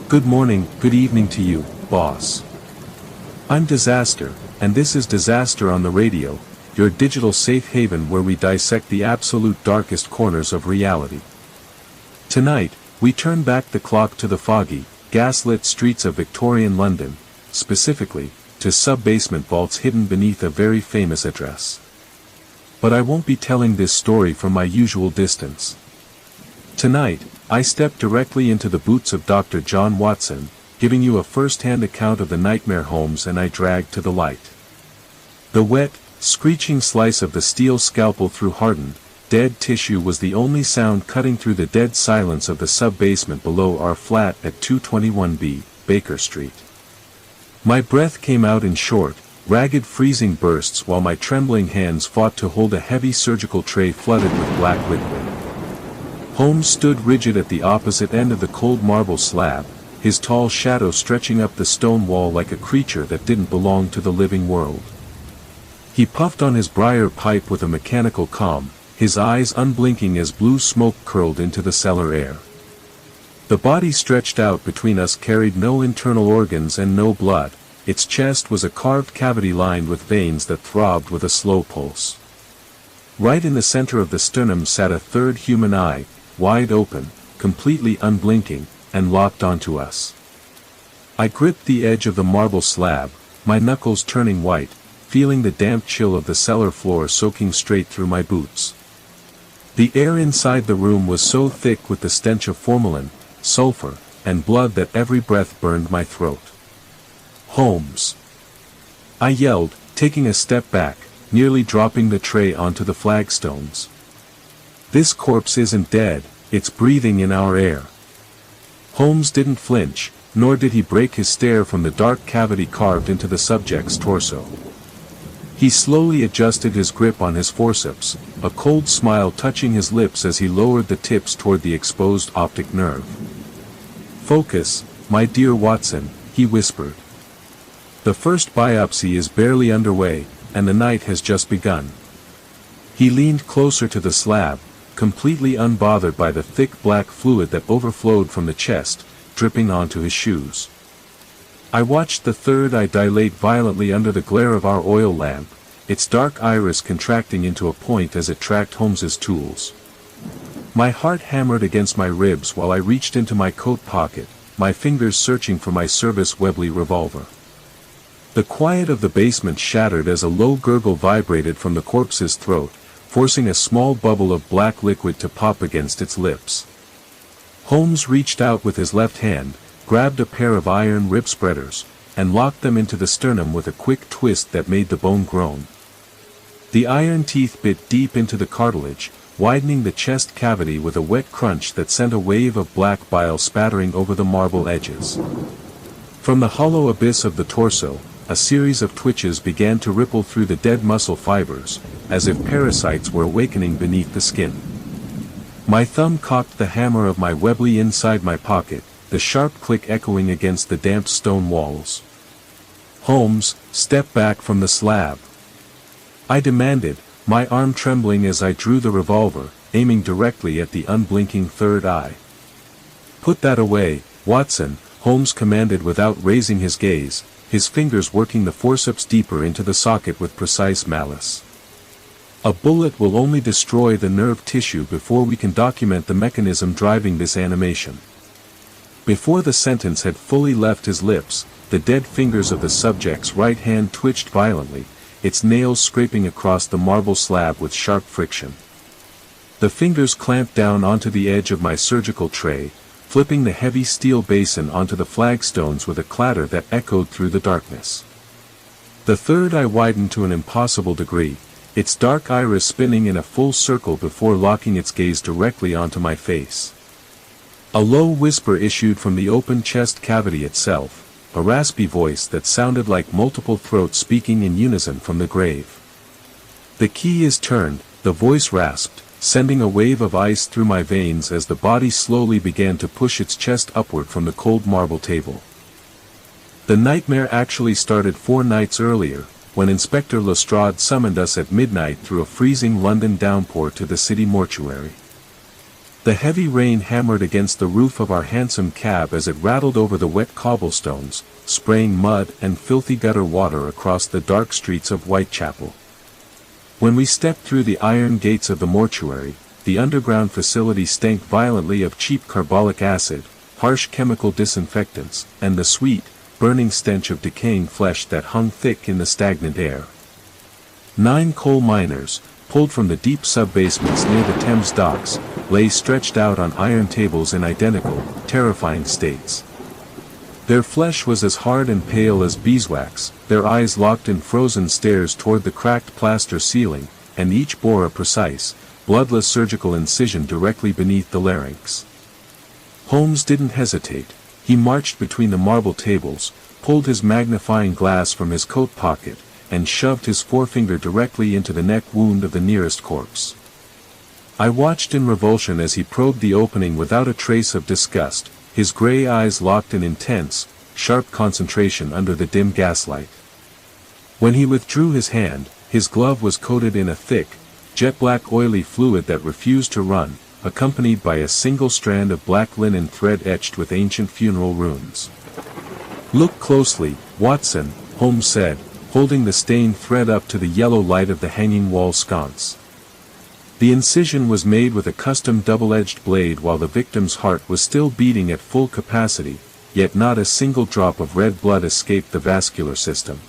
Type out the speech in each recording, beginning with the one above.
Good morning, good evening to you, boss. I'm Disaster, and this is Disaster on the Radio, your digital safe haven where we dissect the absolute darkest corners of reality. Tonight, we turn back the clock to the foggy, gaslit streets of Victorian London, specifically, to sub-basement vaults hidden beneath a very famous address. But I won't be telling this story from my usual distance. Tonight, I step directly into the boots of Dr. John Watson, giving you a first-hand account of the nightmare homes and I drag to the light. The wet, screeching slice of the steel scalpel through hardened, dead tissue was the only sound cutting through the dead silence of the sub-basement below our flat at 221B, Baker Street. My breath came out in short, ragged freezing bursts while my trembling hands fought to hold a heavy surgical tray flooded with black liquid. Holmes stood rigid at the opposite end of the cold marble slab, his tall shadow stretching up the stone wall like a creature that didn't belong to the living world. He puffed on his briar pipe with a mechanical calm, his eyes unblinking as blue smoke curled into the cellar air. The body stretched out between us carried no internal organs and no blood, its chest was a carved cavity lined with veins that throbbed with a slow pulse. Right in the center of the sternum sat a third human eye, wide open, completely unblinking, and locked onto us. I gripped the edge of the marble slab, my knuckles turning white, feeling the damp chill of the cellar floor soaking straight through my boots. The air inside the room was so thick with the stench of formalin, sulfur, and blood that every breath burned my throat. Holmes! I yelled, taking a step back, nearly dropping the tray onto the flagstones. This corpse isn't dead, it's breathing in our air. Holmes didn't flinch, nor did he break his stare from the dark cavity carved into the subject's torso. He slowly adjusted his grip on his forceps, a cold smile touching his lips as he lowered the tips toward the exposed optic nerve. "Focus, my dear Watson," he whispered. "The first biopsy is barely underway, and the night has just begun." He leaned closer to the slab, completely unbothered by the thick black fluid that overflowed from the chest, dripping onto his shoes. I watched the third eye dilate violently under the glare of our oil lamp, its dark iris contracting into a point as it tracked Holmes's tools. My heart hammered against my ribs while I reached into my coat pocket, my fingers searching for my Service Webley revolver. The quiet of the basement shattered as a low gurgle vibrated from the corpse's throat, forcing a small bubble of black liquid to pop against its lips. Holmes reached out with his left hand, grabbed a pair of iron rib spreaders, and locked them into the sternum with a quick twist that made the bone groan. The iron teeth bit deep into the cartilage, widening the chest cavity with a wet crunch that sent a wave of black bile spattering over the marble edges. From the hollow abyss of the torso, a series of twitches began to ripple through the dead muscle fibers, as if parasites were awakening beneath the skin. My thumb cocked the hammer of my Webley inside my pocket, the sharp click echoing against the damp stone walls. "Holmes, step back from the slab," I demanded, my arm trembling as I drew the revolver, aiming directly at the unblinking third eye. "Put that away, Watson," Holmes commanded without raising his gaze, his fingers working the forceps deeper into the socket with precise malice. "A bullet will only destroy the nerve tissue before we can document the mechanism driving this animation." Before the sentence had fully left his lips, the dead fingers of the subject's right hand twitched violently, its nails scraping across the marble slab with sharp friction. The fingers clamped down onto the edge of my surgical tray, flipping the heavy steel basin onto the flagstones with a clatter that echoed through the darkness. The third eye widened to an impossible degree, its dark iris spinning in a full circle before locking its gaze directly onto my face. A low whisper issued from the open chest cavity itself, a raspy voice that sounded like multiple throats speaking in unison from the grave. "The key is turned," the voice rasped, sending a wave of ice through my veins as the body slowly began to push its chest upward from the cold marble table. The nightmare actually started 4 nights earlier, when Inspector Lestrade summoned us at midnight through a freezing London downpour to the city mortuary. The heavy rain hammered against the roof of our handsome cab as it rattled over the wet cobblestones, spraying mud and filthy gutter water across the dark streets of Whitechapel. When we stepped through the iron gates of the mortuary, the underground facility stank violently of cheap carbolic acid, harsh chemical disinfectants, and the sweet, burning stench of decaying flesh that hung thick in the stagnant air. 9 coal miners, pulled from the deep sub-basements near the Thames docks, lay stretched out on iron tables in identical, terrifying states. Their flesh was as hard and pale as beeswax, their eyes locked in frozen stares toward the cracked plaster ceiling, and each bore a precise, bloodless surgical incision directly beneath the larynx. Holmes didn't hesitate. He marched between the marble tables, pulled his magnifying glass from his coat pocket, and shoved his forefinger directly into the neck wound of the nearest corpse. I watched in revulsion as he probed the opening without a trace of disgust, his gray eyes locked in intense, sharp concentration under the dim gaslight. When he withdrew his hand, his glove was coated in a thick, jet-black oily fluid that refused to run, accompanied by a single strand of black linen thread etched with ancient funeral runes. "Look closely, Watson," Holmes said, holding the stained thread up to the yellow light of the hanging wall sconce. The incision was made with a custom double-edged blade while the victim's heart was still beating at full capacity, yet not a single drop of red blood escaped the vascular system.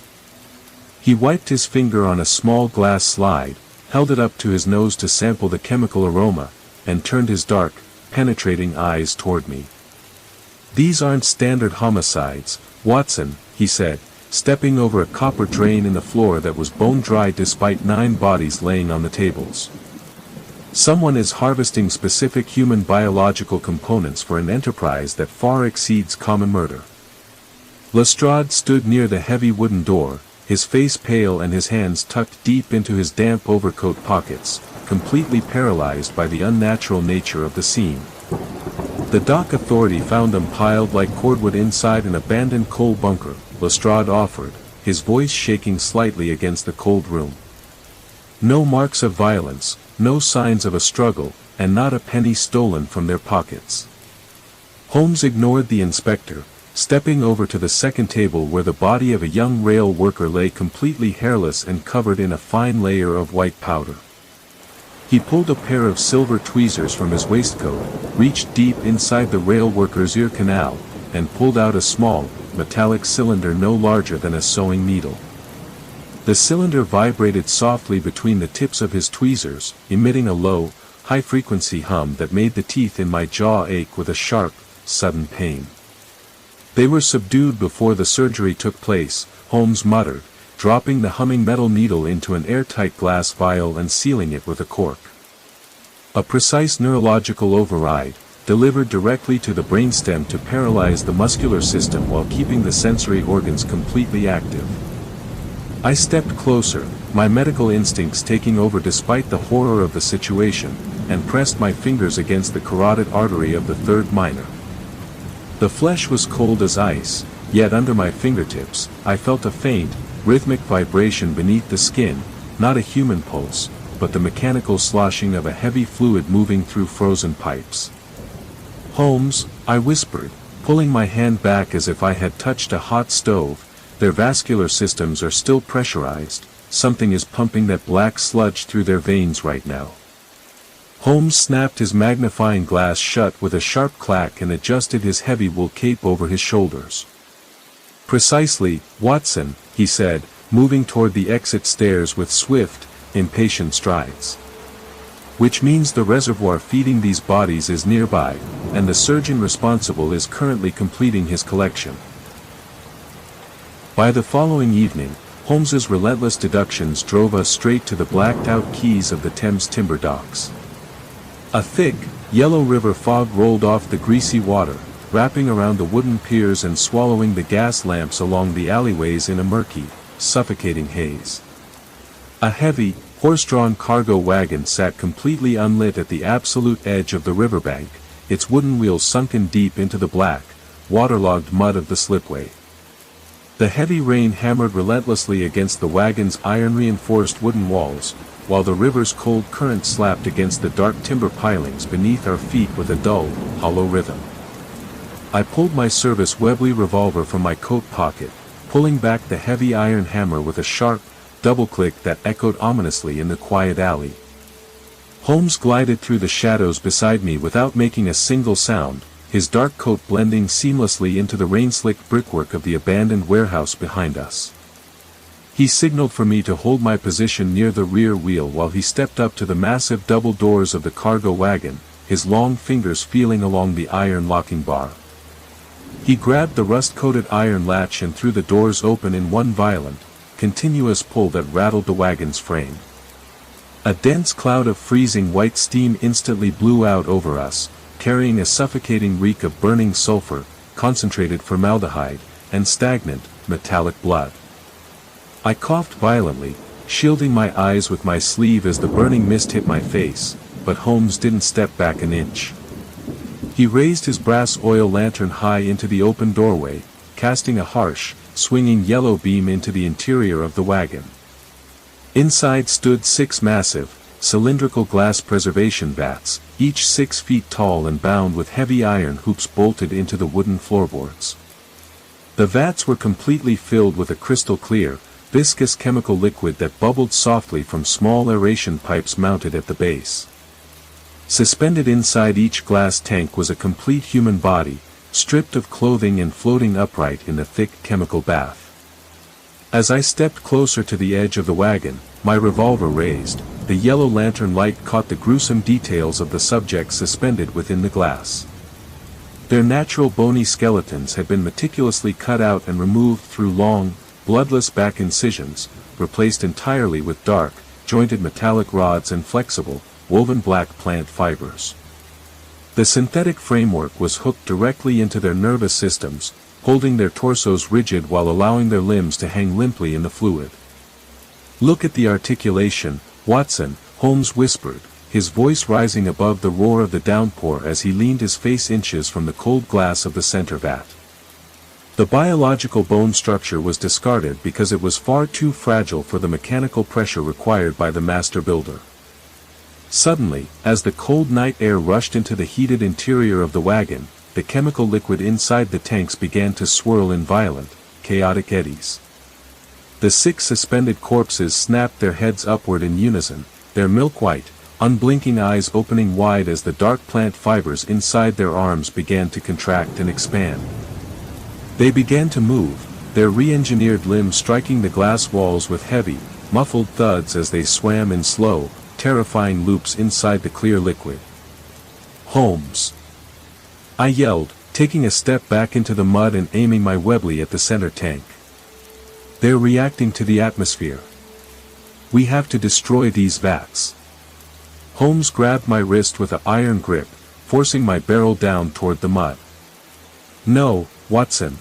He wiped his finger on a small glass slide, held it up to his nose to sample the chemical aroma, and turned his dark, penetrating eyes toward me. "These aren't standard homicides, Watson," he said, stepping over a copper drain in the floor that was bone-dry despite 9 bodies laying on the tables. "Someone is harvesting specific human biological components for an enterprise that far exceeds common murder." Lestrade stood near the heavy wooden door, his face pale and his hands tucked deep into his damp overcoat pockets, completely paralyzed by the unnatural nature of the scene. "The dock authority found them piled like cordwood inside an abandoned coal bunker," Lestrade offered, his voice shaking slightly against the cold room. "No marks of violence, no signs of a struggle, and not a penny stolen from their pockets." Holmes ignored the inspector, stepping over to the second table where the body of a young rail worker lay completely hairless and covered in a fine layer of white powder. He pulled a pair of silver tweezers from his waistcoat, reached deep inside the rail worker's ear canal, and pulled out a small, metallic cylinder no larger than a sewing needle. The cylinder vibrated softly between the tips of his tweezers, emitting a low, high-frequency hum that made the teeth in my jaw ache with a sharp, sudden pain. "They were subdued before the surgery took place," Holmes muttered, dropping the humming metal needle into an airtight glass vial and sealing it with a cork. "A precise neurological override, delivered directly to the brainstem to paralyze the muscular system while keeping the sensory organs completely active." I stepped closer, my medical instincts taking over despite the horror of the situation, and pressed my fingers against the carotid artery of the third miner. The flesh was cold as ice, yet under my fingertips, I felt a faint, rhythmic vibration beneath the skin, not a human pulse, but the mechanical sloshing of a heavy fluid moving through frozen pipes. "Holmes," I whispered, pulling my hand back as if I had touched a hot stove, "their vascular systems are still pressurized, something is pumping that black sludge through their veins right now." Holmes snapped his magnifying glass shut with a sharp clack and adjusted his heavy wool cape over his shoulders. "Precisely, Watson," he said, moving toward the exit stairs with swift, impatient strides. "Which means the reservoir feeding these bodies is nearby, and the surgeon responsible is currently completing his collection." By the following evening, Holmes's relentless deductions drove us straight to the blacked-out quays of the Thames timber docks. A thick, yellow river fog rolled off the greasy water, wrapping around the wooden piers and swallowing the gas lamps along the alleyways in a murky, suffocating haze. A heavy, horse-drawn cargo wagon sat completely unlit at the absolute edge of the riverbank, its wooden wheels sunken deep into the black, waterlogged mud of the slipway. The heavy rain hammered relentlessly against the wagon's iron-reinforced wooden walls, while the river's cold current slapped against the dark timber pilings beneath our feet with a dull, hollow rhythm. I pulled my service Webley revolver from my coat pocket, pulling back the heavy iron hammer with a sharp, double click that echoed ominously in the quiet alley. Holmes glided through the shadows beside me without making a single sound, his dark coat blending seamlessly into the rain-slicked brickwork of the abandoned warehouse behind us. He signaled for me to hold my position near the rear wheel while he stepped up to the massive double doors of the cargo wagon, his long fingers feeling along the iron locking bar. He grabbed the rust-coated iron latch and threw the doors open in one violent, continuous pull that rattled the wagon's frame. A dense cloud of freezing white steam instantly blew out over us, carrying a suffocating reek of burning sulfur, concentrated formaldehyde, and stagnant, metallic blood. I coughed violently, shielding my eyes with my sleeve as the burning mist hit my face, but Holmes didn't step back an inch. He raised his brass oil lantern high into the open doorway, casting a harsh, swinging yellow beam into the interior of the wagon. Inside stood 6 massive, cylindrical glass preservation vats, each 6 feet tall and bound with heavy iron hoops bolted into the wooden floorboards. The vats were completely filled with a crystal-clear, viscous chemical liquid that bubbled softly from small aeration pipes mounted at the base. Suspended inside each glass tank was a complete human body, stripped of clothing and floating upright in a thick chemical bath. As I stepped closer to the edge of the wagon, my revolver raised, the yellow lantern light caught the gruesome details of the subjects suspended within the glass. Their natural bony skeletons had been meticulously cut out and removed through long, bloodless back incisions, replaced entirely with dark, jointed metallic rods and flexible, woven black plant fibers. The synthetic framework was hooked directly into their nervous systems, holding their torsos rigid while allowing their limbs to hang limply in the fluid. "Look at the articulation, Watson," Holmes whispered, his voice rising above the roar of the downpour as he leaned his face inches from the cold glass of the center vat. The biological bone structure was discarded because it was far too fragile for the mechanical pressure required by the master builder. Suddenly, as the cold night air rushed into the heated interior of the wagon, the chemical liquid inside the tanks began to swirl in violent, chaotic eddies. The 6 suspended corpses snapped their heads upward in unison, their milk-white, unblinking eyes opening wide as the dark plant fibers inside their arms began to contract and expand. They began to move, their re-engineered limbs striking the glass walls with heavy, muffled thuds as they swam in slow, terrifying loops inside the clear liquid. "Holmes!" I yelled, taking a step back into the mud and aiming my Webley at the center tank. "They're reacting to the atmosphere. We have to destroy these vats." Holmes grabbed my wrist with an iron grip, forcing my barrel down toward the mud. "No, Watson.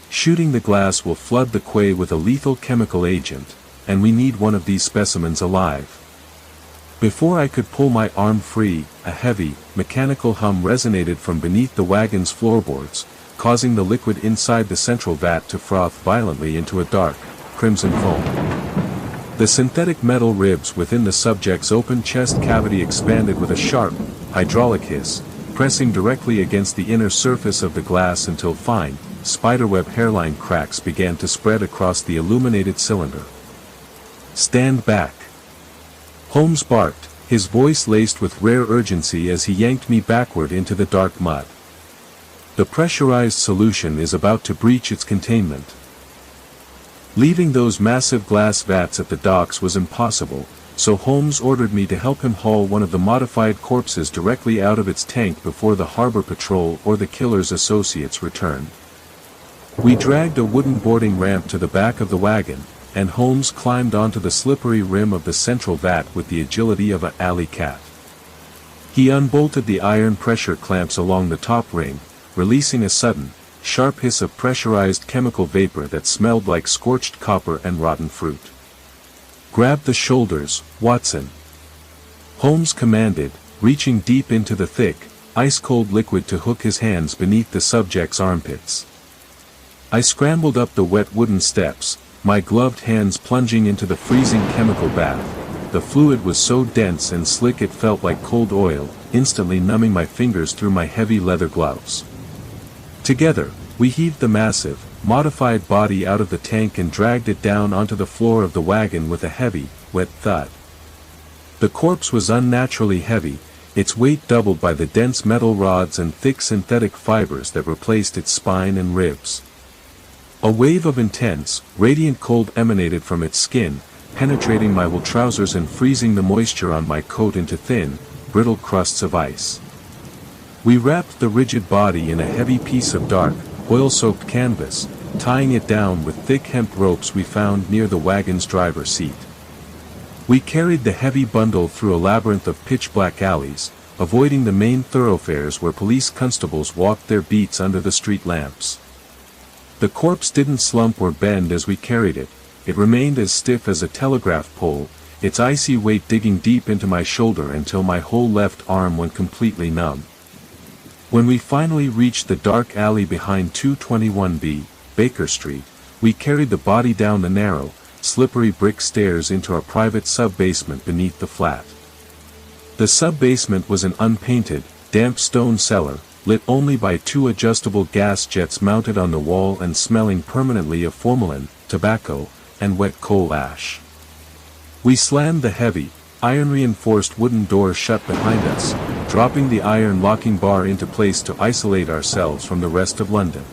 Shooting the glass will flood the quay with a lethal chemical agent, and we need one of these specimens alive." Before I could pull my arm free, a heavy, mechanical hum resonated from beneath the wagon's floorboards, causing the liquid inside the central vat to froth violently into a dark, crimson foam. The synthetic metal ribs within the subject's open chest cavity expanded with a sharp, hydraulic hiss, pressing directly against the inner surface of the glass until fine, spiderweb hairline cracks began to spread across the illuminated cylinder. "Stand back!" Holmes barked, his voice laced with rare urgency as he yanked me backward into the dark mud. "The pressurized solution is about to breach its containment." Leaving those massive glass vats at the docks was impossible, so Holmes ordered me to help him haul one of the modified corpses directly out of its tank before the harbor patrol or the killer's associates returned. We dragged a wooden boarding ramp to the back of the wagon, and Holmes climbed onto the slippery rim of the central vat with the agility of an alley cat. He unbolted the iron pressure clamps along the top ring, releasing a sudden, sharp hiss of pressurized chemical vapor that smelled like scorched copper and rotten fruit. "Grab the shoulders, Watson," Holmes commanded, reaching deep into the thick, ice-cold liquid to hook his hands beneath the subject's armpits. I scrambled up the wet wooden steps, my gloved hands plunging into the freezing chemical bath, the fluid was so dense and slick it felt like cold oil, instantly numbing my fingers through my heavy leather gloves. Together, we heaved the massive, modified body out of the tank and dragged it down onto the floor of the wagon with a heavy, wet thud. The corpse was unnaturally heavy, its weight doubled by the dense metal rods and thick synthetic fibers that replaced its spine and ribs. A wave of intense, radiant cold emanated from its skin, penetrating my wool trousers and freezing the moisture on my coat into thin, brittle crusts of ice. We wrapped the rigid body in a heavy piece of dark, oil-soaked canvas, tying it down with thick hemp ropes we found near the wagon's driver's seat. We carried the heavy bundle through a labyrinth of pitch-black alleys, avoiding the main thoroughfares where police constables walked their beats under the street lamps. The corpse didn't slump or bend as we carried it, it remained as stiff as a telegraph pole, its icy weight digging deep into my shoulder until my whole left arm went completely numb. When we finally reached the dark alley behind 221B, Baker Street, we carried the body down the narrow, slippery brick stairs into our private sub-basement beneath the flat. The sub-basement was an unpainted, damp stone cellar, lit only by two adjustable gas jets mounted on the wall and smelling permanently of formalin, tobacco, and wet coal ash. We slammed the heavy, iron-reinforced wooden door shut behind us, dropping the iron locking bar into place to isolate ourselves from the rest of London.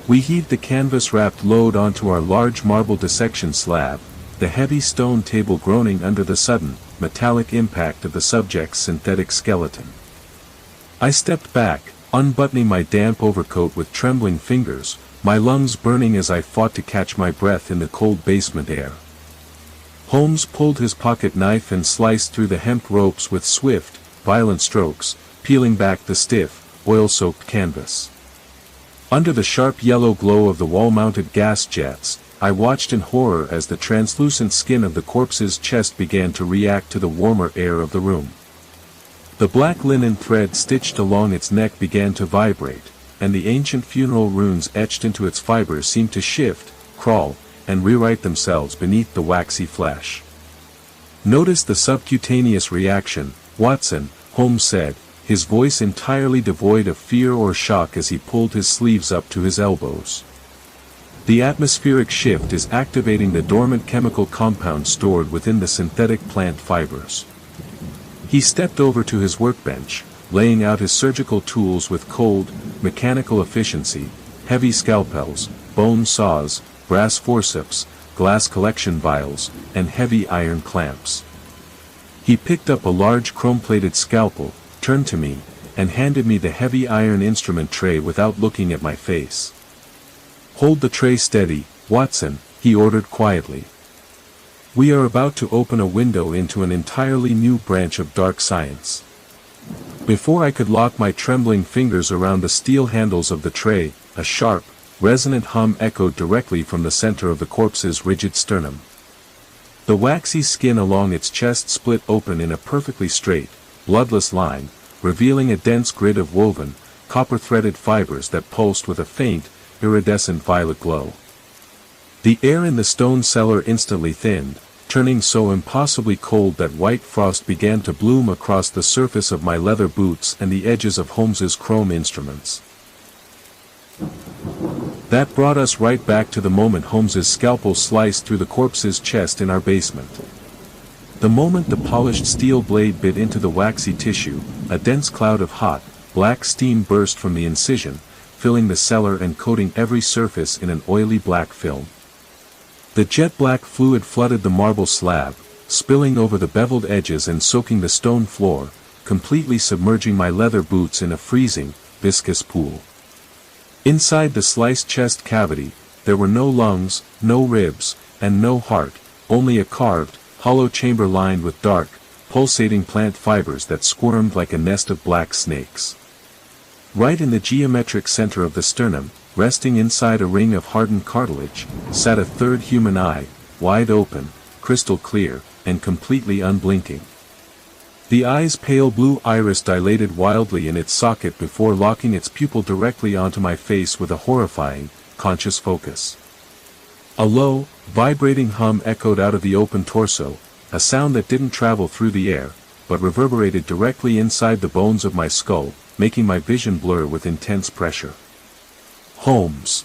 We heaved the canvas-wrapped load onto our large marble dissection slab, the heavy stone table groaning under the sudden, metallic impact of the subject's synthetic skeleton. I stepped back, unbuttoning my damp overcoat with trembling fingers, my lungs burning as I fought to catch my breath in the cold basement air. Holmes pulled his pocket knife and sliced through the hemp ropes with swift, violent strokes, peeling back the stiff, oil-soaked canvas. Under the sharp yellow glow of the wall-mounted gas jets, I watched in horror as the translucent skin of the corpse's chest began to react to the warmer air of the room. The black linen thread stitched along its neck began to vibrate, and the ancient funeral runes etched into its fibers seemed to shift, crawl, and rewrite themselves beneath the waxy flesh. "Notice the subcutaneous reaction, Watson," Holmes said, his voice entirely devoid of fear or shock as he pulled his sleeves up to his elbows. "The atmospheric shift is activating the dormant chemical compound stored within the synthetic plant fibers." He stepped over to his workbench, laying out his surgical tools with cold, mechanical efficiency, heavy scalpels, bone saws, brass forceps, glass collection vials, and heavy iron clamps. He picked up a large chrome-plated scalpel, turned to me, and handed me the heavy iron instrument tray without looking at my face. "Hold the tray steady, Watson," he ordered quietly. "We are about to open a window into an entirely new branch of dark science." Before I could lock my trembling fingers around the steel handles of the tray, a sharp, resonant hum echoed directly from the center of the corpse's rigid sternum. The waxy skin along its chest split open in a perfectly straight, bloodless line, revealing a dense grid of woven, copper-threaded fibers that pulsed with a faint, iridescent violet glow. The air in the stone cellar instantly thinned, turning so impossibly cold that white frost began to bloom across the surface of my leather boots and the edges of Holmes's chrome instruments. That brought us right back to the moment Holmes's scalpel sliced through the corpse's chest in our basement. The moment the polished steel blade bit into the waxy tissue, a dense cloud of hot, black steam burst from the incision, filling the cellar and coating every surface in an oily black film. The jet-black fluid flooded the marble slab, spilling over the beveled edges and soaking the stone floor, completely submerging my leather boots in a freezing, viscous pool. Inside the sliced chest cavity, there were no lungs, no ribs, and no heart, only a carved, hollow chamber lined with dark, pulsating plant fibers that squirmed like a nest of black snakes. Right in the geometric center of the sternum, resting inside a ring of hardened cartilage, sat a third human eye, wide open, crystal clear, and completely unblinking. The eye's pale blue iris dilated wildly in its socket before locking its pupil directly onto my face with a horrifying, conscious focus. A low, vibrating hum echoed out of the open torso, a sound that didn't travel through the air, but reverberated directly inside the bones of my skull, making my vision blur with intense pressure. "Holmes!"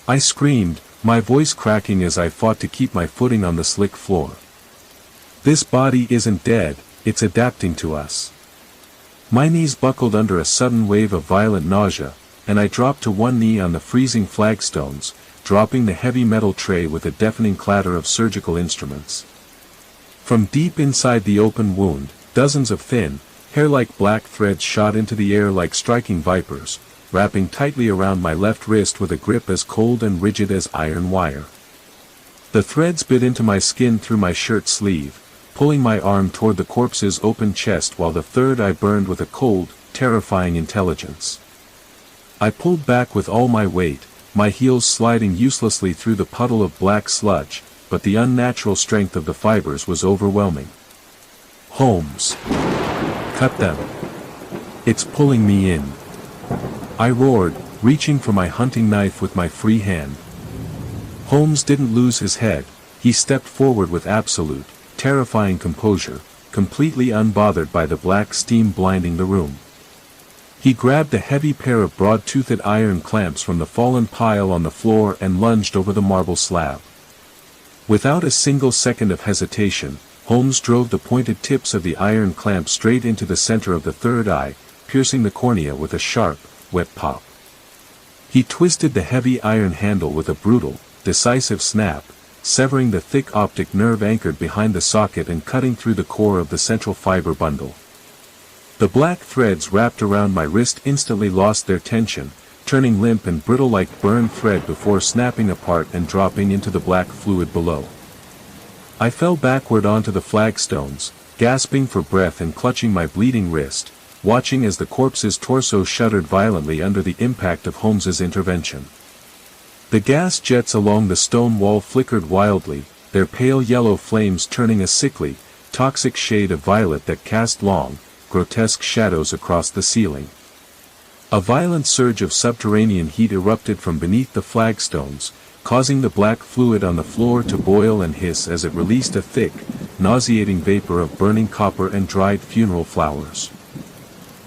I screamed, my voice cracking as I fought to keep my footing on the slick floor. "This body isn't dead, it's adapting to us." My knees buckled under a sudden wave of violent nausea, and I dropped to one knee on the freezing flagstones, dropping the heavy metal tray with a deafening clatter of surgical instruments. From deep inside the open wound, dozens of thin, hair-like black threads shot into the air like striking vipers, wrapping tightly around my left wrist with a grip as cold and rigid as iron wire. The threads bit into my skin through my shirt sleeve, pulling my arm toward the corpse's open chest while the third eye burned with a cold, terrifying intelligence. I pulled back with all my weight, my heels sliding uselessly through the puddle of black sludge, but the unnatural strength of the fibers was overwhelming. "Holmes! Cut them! It's pulling me in!" I roared, reaching for my hunting knife with my free hand. Holmes didn't lose his head, he stepped forward with absolute, terrifying composure, completely unbothered by the black steam blinding the room. He grabbed a heavy pair of broad-toothed iron clamps from the fallen pile on the floor and lunged over the marble slab. Without a single second of hesitation, Holmes drove the pointed tips of the iron clamp straight into the center of the third eye, piercing the cornea with a sharp, wet pop. He twisted the heavy iron handle with a brutal, decisive snap, severing the thick optic nerve anchored behind the socket and cutting through the core of the central fiber bundle. The black threads wrapped around my wrist instantly lost their tension, turning limp and brittle like burned thread before snapping apart and dropping into the black fluid below. I fell backward onto the flagstones, gasping for breath and clutching my bleeding wrist, watching as the corpse's torso shuddered violently under the impact of Holmes's intervention. The gas jets along the stone wall flickered wildly, their pale yellow flames turning a sickly, toxic shade of violet that cast long, grotesque shadows across the ceiling. A violent surge of subterranean heat erupted from beneath the flagstones, causing the black fluid on the floor to boil and hiss as it released a thick, nauseating vapor of burning copper and dried funeral flowers.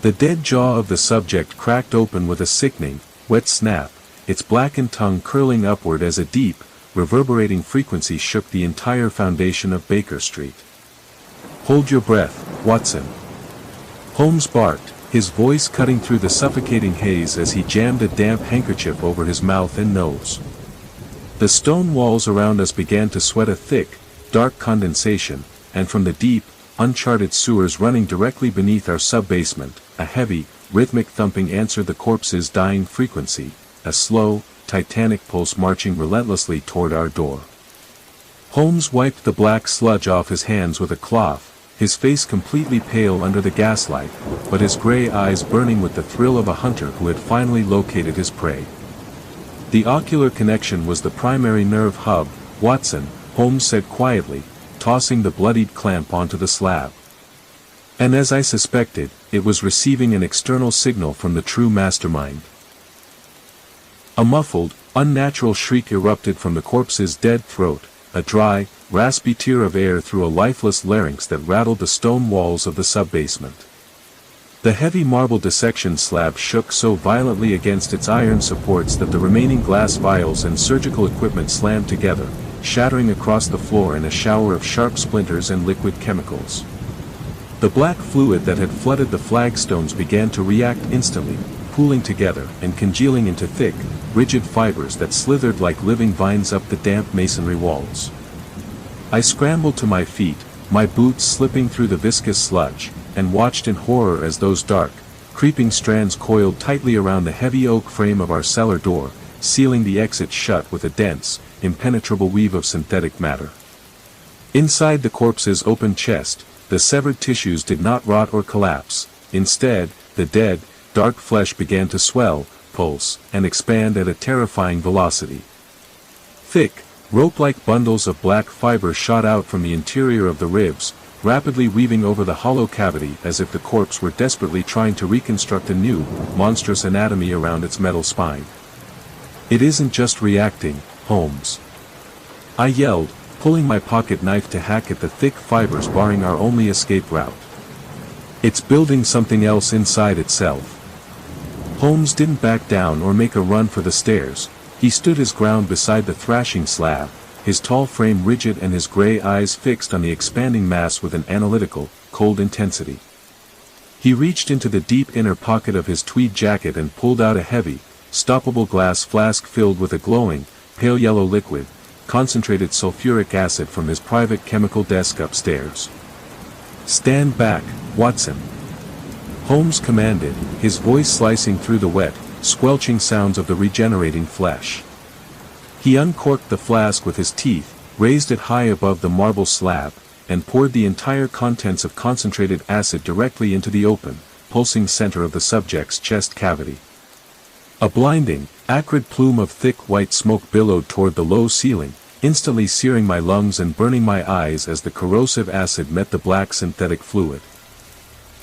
The dead jaw of the subject cracked open with a sickening, wet snap, its blackened tongue curling upward as a deep, reverberating frequency shook the entire foundation of Baker Street. "Hold your breath, Watson!" Holmes barked, his voice cutting through the suffocating haze as he jammed a damp handkerchief over his mouth and nose. The stone walls around us began to sweat a thick, dark condensation, and from the deep, uncharted sewers running directly beneath our sub-basement, a heavy, rhythmic thumping answered the corpse's dying frequency, a slow, titanic pulse marching relentlessly toward our door. Holmes wiped the black sludge off his hands with a cloth, his face completely pale under the gaslight, but his gray eyes burning with the thrill of a hunter who had finally located his prey. "The ocular connection was the primary nerve hub, Watson," Holmes said quietly, tossing the bloodied clamp onto the slab. "And as I suspected, it was receiving an external signal from the true mastermind." A muffled, unnatural shriek erupted from the corpse's dead throat, a dry, raspy tear of air through a lifeless larynx that rattled the stone walls of the sub-basement. The heavy marble dissection slab shook so violently against its iron supports that the remaining glass vials and surgical equipment slammed together, shattering across the floor in a shower of sharp splinters and liquid chemicals. The black fluid that had flooded the flagstones began to react instantly, pooling together and congealing into thick, rigid fibers that slithered like living vines up the damp masonry walls. I scrambled to my feet, my boots slipping through the viscous sludge, and watched in horror as those dark, creeping strands coiled tightly around the heavy oak frame of our cellar door, sealing the exit shut with a dense, impenetrable weave of synthetic matter. Inside the corpse's open chest, the severed tissues did not rot or collapse. Instead, the dead, dark flesh began to swell, pulse, and expand at a terrifying velocity. Thick, rope-like bundles of black fiber shot out from the interior of the ribs, rapidly weaving over the hollow cavity as if the corpse were desperately trying to reconstruct a new, monstrous anatomy around its metal spine. "It isn't just reacting, Holmes," I yelled, pulling my pocket knife to hack at the thick fibers barring our only escape route. It's building something else inside itself. Holmes didn't back down or make a run for the stairs. He stood his ground beside the thrashing slab, his tall frame rigid and his gray eyes fixed on the expanding mass with an analytical, cold intensity. He reached into the deep inner pocket of his tweed jacket and pulled out a heavy, stoppable glass flask filled with a glowing, pale yellow liquid, concentrated sulfuric acid from his private chemical desk upstairs. "Stand back, Watson," Holmes commanded, his voice slicing through the wet, squelching sounds of the regenerating flesh. He uncorked the flask with his teeth, raised it high above the marble slab, and poured the entire contents of concentrated acid directly into the open, pulsing center of the subject's chest cavity. A blinding, acrid plume of thick white smoke billowed toward the low ceiling, instantly searing my lungs and burning my eyes as the corrosive acid met the black synthetic fluid.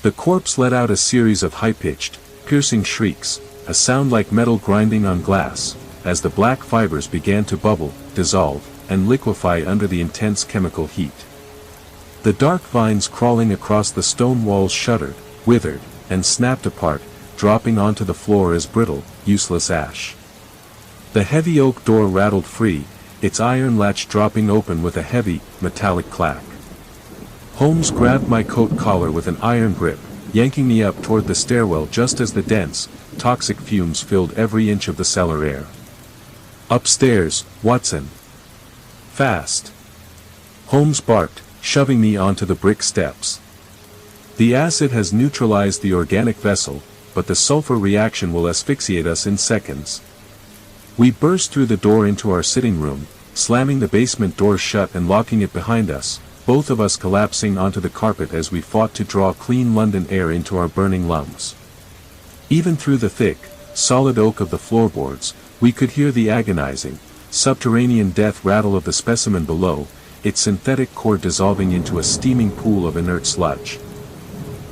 The corpse let out a series of high-pitched, piercing shrieks, a sound like metal grinding on glass, as the black fibers began to bubble, dissolve, and liquefy under the intense chemical heat. The dark vines crawling across the stone walls shuddered, withered, and snapped apart, dropping onto the floor as brittle, useless ash. The heavy oak door rattled free, its iron latch dropping open with a heavy, metallic clack. Holmes grabbed my coat collar with an iron grip, yanking me up toward the stairwell just as the dense, toxic fumes filled every inch of the cellar air. "Upstairs, Watson. Fast!" Holmes barked, shoving me onto the brick steps. "The acid has neutralized the organic vessel, but the sulfur reaction will asphyxiate us in seconds." We burst through the door into our sitting room, slamming the basement door shut and locking it behind us, both of us collapsing onto the carpet as we fought to draw clean London air into our burning lungs. Even through the thick, solid oak of the floorboards, we could hear the agonizing, subterranean death rattle of the specimen below, its synthetic core dissolving into a steaming pool of inert sludge.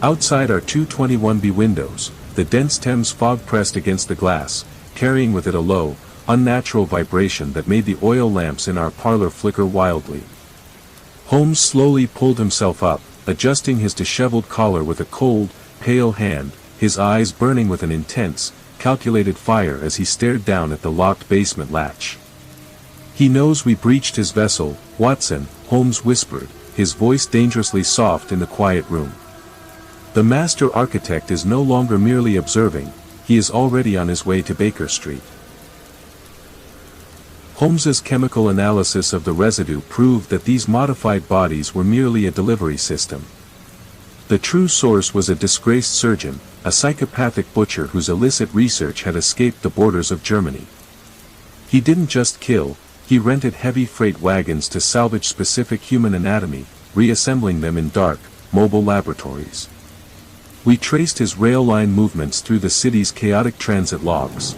Outside our 221B windows, the dense Thames fog pressed against the glass, carrying with it a low, unnatural vibration that made the oil lamps in our parlor flicker wildly. Holmes slowly pulled himself up, adjusting his disheveled collar with a cold, pale hand, his eyes burning with an intense, calculated fire as he stared down at the locked basement latch. "He knows we breached his vessel, Watson," Holmes whispered, his voice dangerously soft in the quiet room. "The master architect is no longer merely observing, he is already on his way to Baker Street." Holmes's chemical analysis of the residue proved that these modified bodies were merely a delivery system. The true source was a disgraced surgeon, a psychopathic butcher whose illicit research had escaped the borders of Germany. He didn't just kill, he rented heavy freight wagons to salvage specific human anatomy, reassembling them in dark, mobile laboratories. We traced his rail line movements through the city's chaotic transit logs.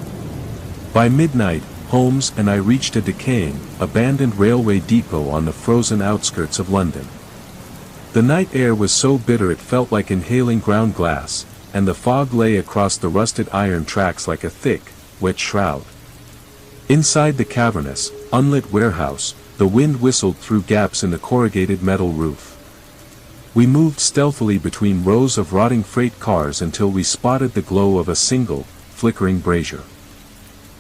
By midnight, Holmes and I reached a decaying, abandoned railway depot on the frozen outskirts of London. The night air was so bitter it felt like inhaling ground glass, and the fog lay across the rusted iron tracks like a thick, wet shroud. Inside the cavernous, unlit warehouse, the wind whistled through gaps in the corrugated metal roof. We moved stealthily between rows of rotting freight cars until we spotted the glow of a single, flickering brazier.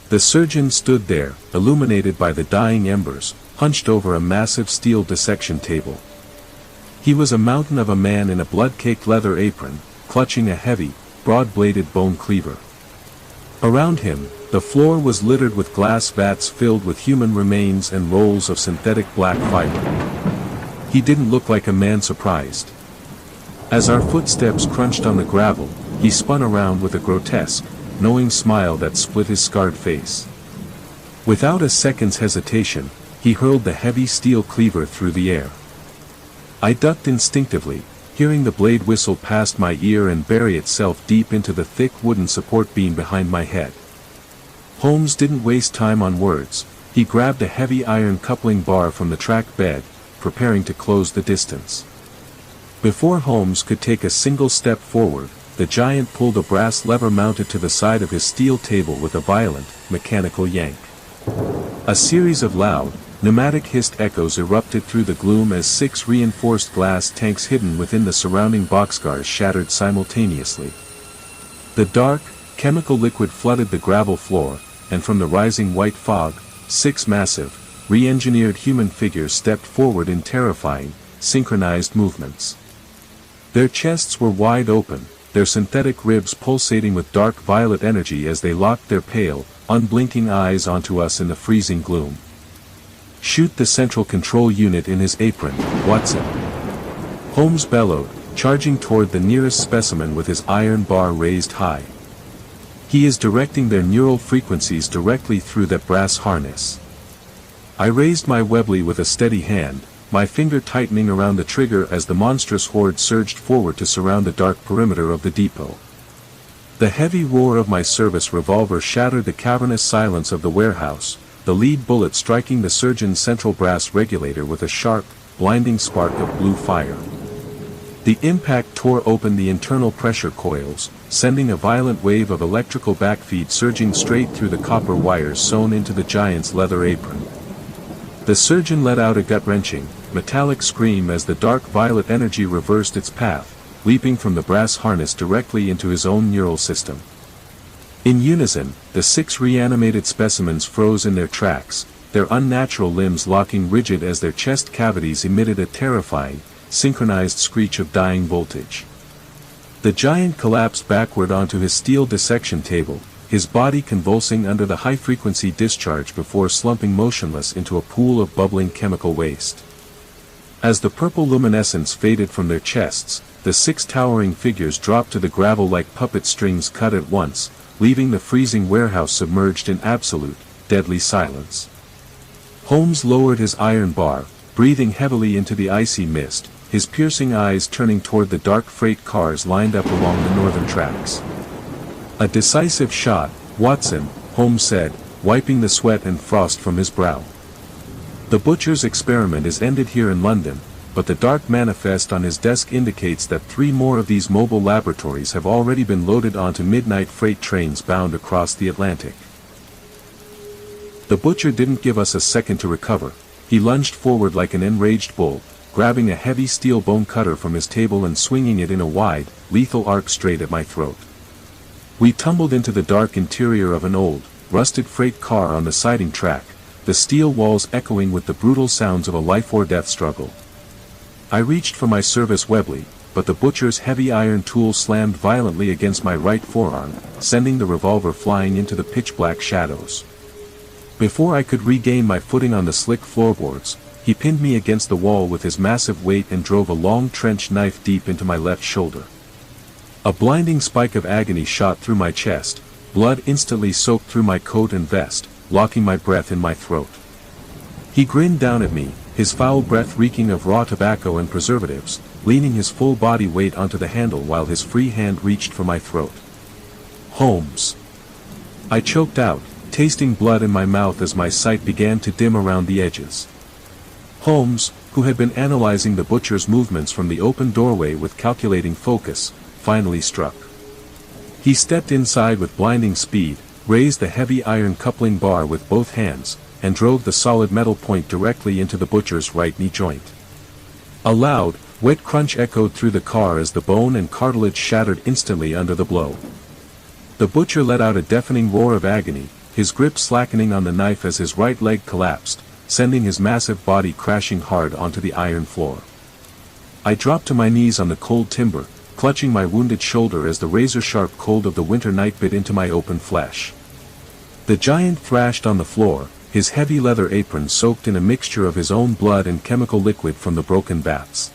The surgeon stood there, illuminated by the dying embers, hunched over a massive steel dissection table. He was a mountain of a man in a blood-caked leather apron, clutching a heavy, broad-bladed bone cleaver. Around him, the floor was littered with glass vats filled with human remains and rolls of synthetic black fiber. He didn't look like a man surprised. As our footsteps crunched on the gravel, he spun around with a grotesque, knowing smile that split his scarred face. Without a second's hesitation, he hurled the heavy steel cleaver through the air. I ducked instinctively, hearing the blade whistle past my ear and bury itself deep into the thick wooden support beam behind my head. Holmes didn't waste time on words. He grabbed a heavy iron coupling bar from the track bed, preparing to close the distance. Before Holmes could take a single step forward, the giant pulled a brass lever mounted to the side of his steel table with a violent, mechanical yank. A series of loud, Pneumatic hissed echoes erupted through the gloom as 6 reinforced glass tanks hidden within the surrounding boxcars shattered simultaneously. The dark, chemical liquid flooded the gravel floor, and from the rising white fog, 6 massive, re-engineered human figures stepped forward in terrifying, synchronized movements. Their chests were wide open, their synthetic ribs pulsating with dark violet energy as they locked their pale, unblinking eyes onto us in the freezing gloom. "Shoot the central control unit in his apron, Watson," Holmes bellowed, charging toward the nearest specimen with his iron bar raised high. "He is directing their neural frequencies directly through that brass harness." I raised my Webley with a steady hand, my finger tightening around the trigger as the monstrous horde surged forward to surround the dark perimeter of the depot. The heavy roar of my service revolver shattered the cavernous silence of the warehouse, the lead bullet striking the surgeon's central brass regulator with a sharp, blinding spark of blue fire. The impact tore open the internal pressure coils, sending a violent wave of electrical backfeed surging straight through the copper wires sewn into the giant's leather apron. The surgeon let out a gut-wrenching, metallic scream as the dark violet energy reversed its path, leaping from the brass harness directly into his own neural system. In unison, the 6 reanimated specimens froze in their tracks, their unnatural limbs locking rigid as their chest cavities emitted a terrifying, synchronized screech of dying voltage. The giant collapsed backward onto his steel dissection table, his body convulsing under the high-frequency discharge before slumping motionless into a pool of bubbling chemical waste. As the purple luminescence faded from their chests, the 6 towering figures dropped to the gravel like puppet strings cut at once, leaving the freezing warehouse submerged in absolute, deadly silence. Holmes lowered his iron bar, breathing heavily into the icy mist, his piercing eyes turning toward the dark freight cars lined up along the northern tracks. "A decisive shot, Watson," Holmes said, wiping the sweat and frost from his brow. "The butcher's experiment is ended here in London, but the dark manifest on his desk indicates that 3 more of these mobile laboratories have already been loaded onto midnight freight trains bound across the Atlantic." The butcher didn't give us a second to recover. He lunged forward like an enraged bull, grabbing a heavy steel bone cutter from his table and swinging it in a wide, lethal arc straight at my throat. We tumbled into the dark interior of an old, rusted freight car on the siding track, the steel walls echoing with the brutal sounds of a life-or-death struggle. I reached for my service Webley, but the butcher's heavy iron tool slammed violently against my right forearm, sending the revolver flying into the pitch-black shadows. Before I could regain my footing on the slick floorboards, he pinned me against the wall with his massive weight and drove a long trench knife deep into my left shoulder. A blinding spike of agony shot through my chest, blood instantly soaked through my coat and vest, locking my breath in my throat. He grinned down at me, his foul breath reeking of raw tobacco and preservatives, leaning his full body weight onto the handle while his free hand reached for my throat. "Holmes!" I choked out, tasting blood in my mouth as my sight began to dim around the edges. Holmes, who had been analyzing the butcher's movements from the open doorway with calculating focus, finally struck. He stepped inside with blinding speed, raised the heavy iron coupling bar with both hands, and drove the solid metal point directly into the butcher's right knee joint. A loud, wet crunch echoed through the car as the bone and cartilage shattered instantly under the blow. The butcher let out a deafening roar of agony, his grip slackening on the knife as his right leg collapsed, sending his massive body crashing hard onto the iron floor. I dropped to my knees on the cold timber, clutching my wounded shoulder as the razor-sharp cold of the winter night bit into my open flesh. The giant thrashed on the floor, his heavy leather apron soaked in a mixture of his own blood and chemical liquid from the broken bats.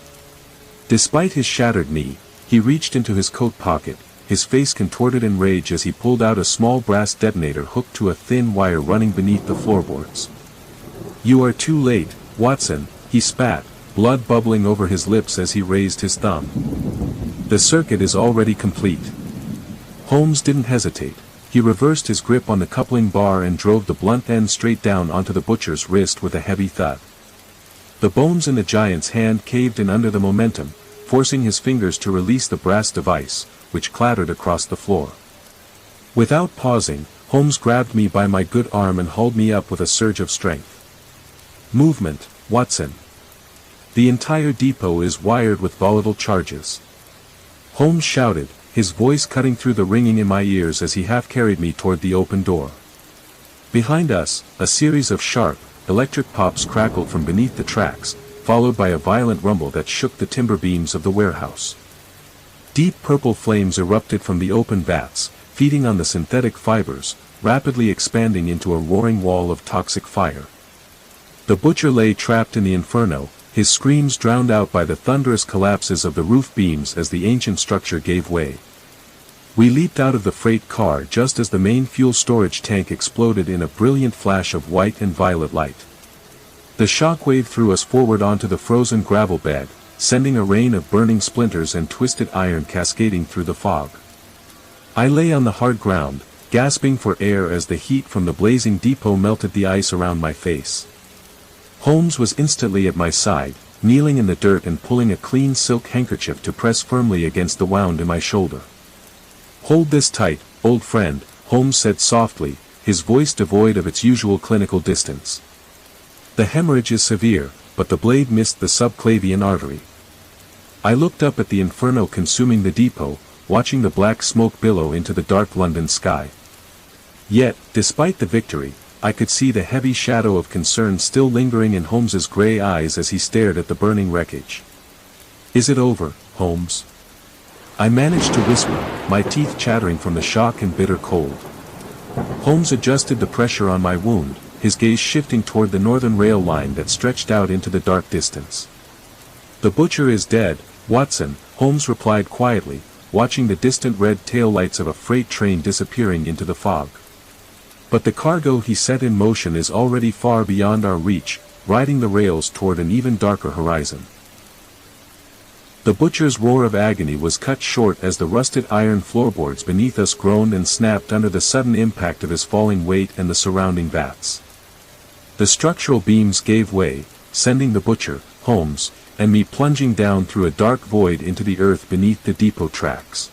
Despite his shattered knee, he reached into his coat pocket, his face contorted in rage as he pulled out a small brass detonator hooked to a thin wire running beneath the floorboards. "You are too late, Watson," he spat, blood bubbling over his lips as he raised his thumb. "The circuit is already complete." Holmes didn't hesitate. He reversed his grip on the coupling bar and drove the blunt end straight down onto the butcher's wrist with a heavy thud. The bones in the giant's hand caved in under the momentum, forcing his fingers to release the brass device, which clattered across the floor. Without pausing, Holmes grabbed me by my good arm and hauled me up with a surge of strength. Movement, Watson. The entire depot is wired with volatile charges. Holmes shouted, his voice cutting through the ringing in my ears as he half-carried me toward the open door. Behind us, a series of sharp, electric pops crackled from beneath the tracks, followed by a violent rumble that shook the timber beams of the warehouse. Deep purple flames erupted from the open vats, feeding on the synthetic fibers, rapidly expanding into a roaring wall of toxic fire. The butcher lay trapped in the inferno, his screams drowned out by the thunderous collapses of the roof beams as the ancient structure gave way. We leaped out of the freight car just as the main fuel storage tank exploded in a brilliant flash of white and violet light. The shockwave threw us forward onto the frozen gravel bed, sending a rain of burning splinters and twisted iron cascading through the fog. I lay on the hard ground, gasping for air as the heat from the blazing depot melted the ice around my face. Holmes was instantly at my side, kneeling in the dirt and pulling a clean silk handkerchief to press firmly against the wound in my shoulder. "Hold this tight, old friend," Holmes said softly, his voice devoid of its usual clinical distance. "The hemorrhage is severe, but the blade missed the subclavian artery." I looked up at the inferno consuming the depot, watching the black smoke billow into the dark London sky. Yet, despite the victory, I could see the heavy shadow of concern still lingering in Holmes's gray eyes as he stared at the burning wreckage. "Is it over, Holmes?" I managed to whisper, my teeth chattering from the shock and bitter cold. Holmes adjusted the pressure on my wound, his gaze shifting toward the northern rail line that stretched out into the dark distance. "The butcher is dead, Watson," Holmes replied quietly, watching the distant red taillights of a freight train disappearing into the fog. "But the cargo he set in motion is already far beyond our reach, riding the rails toward an even darker horizon." The butcher's roar of agony was cut short as the rusted iron floorboards beneath us groaned and snapped under the sudden impact of his falling weight and the surrounding vats. The structural beams gave way, sending the butcher, Holmes, and me plunging down through a dark void into the earth beneath the depot tracks.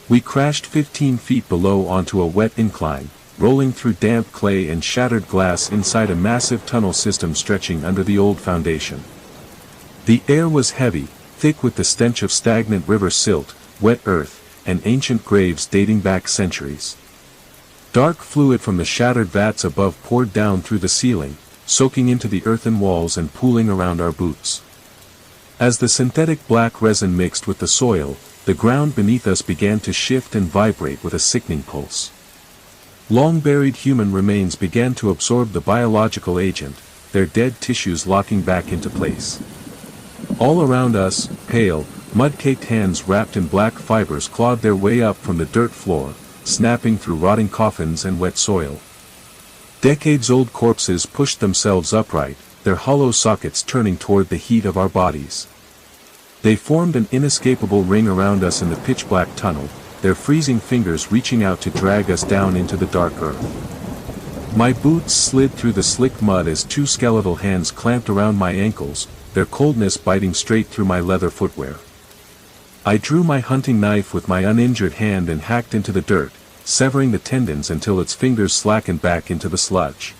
We crashed 15 feet below onto a wet incline, rolling through damp clay and shattered glass inside a massive tunnel system stretching under the old foundation. The air was heavy, thick with the stench of stagnant river silt, wet earth, and ancient graves dating back centuries. Dark fluid from the shattered vats above poured down through the ceiling, soaking into the earthen walls and pooling around our boots. As the synthetic black resin mixed with the soil, the ground beneath us began to shift and vibrate with a sickening pulse. Long-buried human remains began to absorb the biological agent, their dead tissues locking back into place. All around us, pale, mud-caked hands wrapped in black fibers clawed their way up from the dirt floor, snapping through rotting coffins and wet soil. Decades-old corpses pushed themselves upright, their hollow sockets turning toward the heat of our bodies. They formed an inescapable ring around us in the pitch-black tunnel, their freezing fingers reaching out to drag us down into the dark earth. My boots slid through the slick mud as two skeletal hands clamped around my ankles, their coldness biting straight through my leather footwear. I drew my hunting knife with my uninjured hand and hacked into the dirt, severing the tendons until its fingers slackened back into the sludge.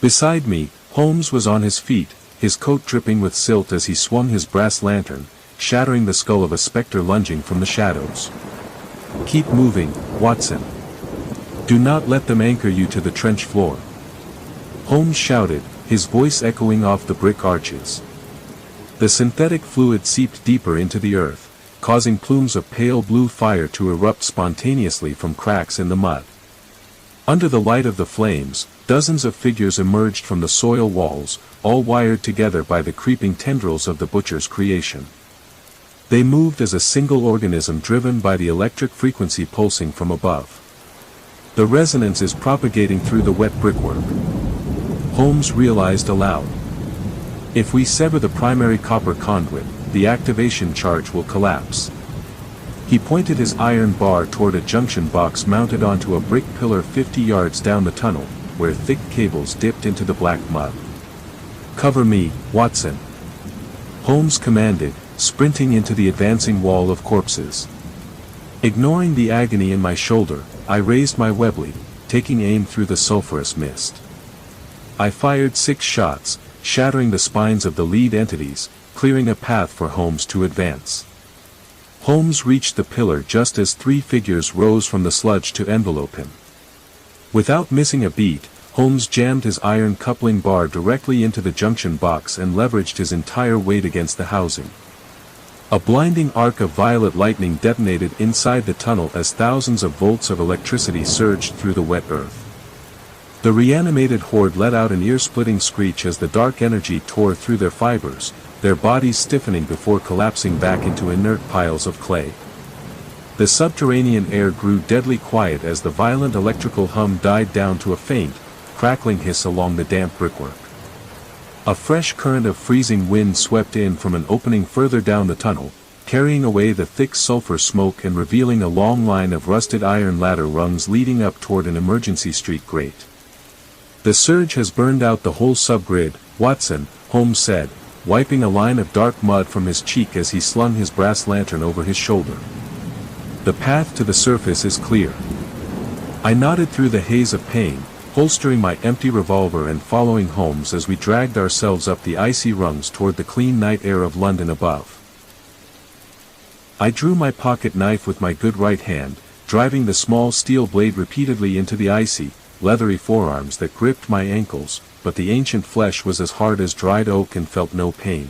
Beside me, Holmes was on his feet, his coat dripping with silt as he swung his brass lantern, shattering the skull of a specter lunging from the shadows. "Keep moving, Watson. Do not let them anchor you to the trench floor," Holmes shouted, his voice echoing off the brick arches. The synthetic fluid seeped deeper into the earth, causing plumes of pale blue fire to erupt spontaneously from cracks in the mud. Under the light of the flames, dozens of figures emerged from the soil walls, all wired together by the creeping tendrils of the butcher's creation. They moved as a single organism driven by the electric frequency pulsing from above. The resonance is propagating through the wet brickwork, Holmes realized aloud. If we sever the primary copper conduit, the activation charge will collapse. He pointed his iron bar toward a junction box mounted onto a brick pillar 50 yards down the tunnel, where thick cables dipped into the black mud. "Cover me, Watson," Holmes commanded, sprinting into the advancing wall of corpses. Ignoring the agony in my shoulder, I raised my Webley, taking aim through the sulphurous mist. I fired 6 shots, shattering the spines of the lead entities, clearing a path for Holmes to advance. Holmes reached the pillar just as 3 figures rose from the sludge to envelope him. Without missing a beat, Holmes jammed his iron coupling bar directly into the junction box and leveraged his entire weight against the housing. A blinding arc of violet lightning detonated inside the tunnel as thousands of volts of electricity surged through the wet earth. The reanimated horde let out an ear-splitting screech as the dark energy tore through their fibers, their bodies stiffening before collapsing back into inert piles of clay. The subterranean air grew deadly quiet as the violent electrical hum died down to a faint, crackling hiss along the damp brickwork. A fresh current of freezing wind swept in from an opening further down the tunnel, carrying away the thick sulfur smoke and revealing a long line of rusted iron ladder rungs leading up toward an emergency street grate. "The surge has burned out the whole subgrid, Watson," Holmes said, wiping a line of dark mud from his cheek as he slung his brass lantern over his shoulder. "The path to the surface is clear." I nodded through the haze of pain, holstering my empty revolver and following Holmes as we dragged ourselves up the icy rungs toward the clean night air of London above. I drew my pocket knife with my good right hand, driving the small steel blade repeatedly into the icy, leathery forearms that gripped my ankles, but the ancient flesh was as hard as dried oak and felt no pain.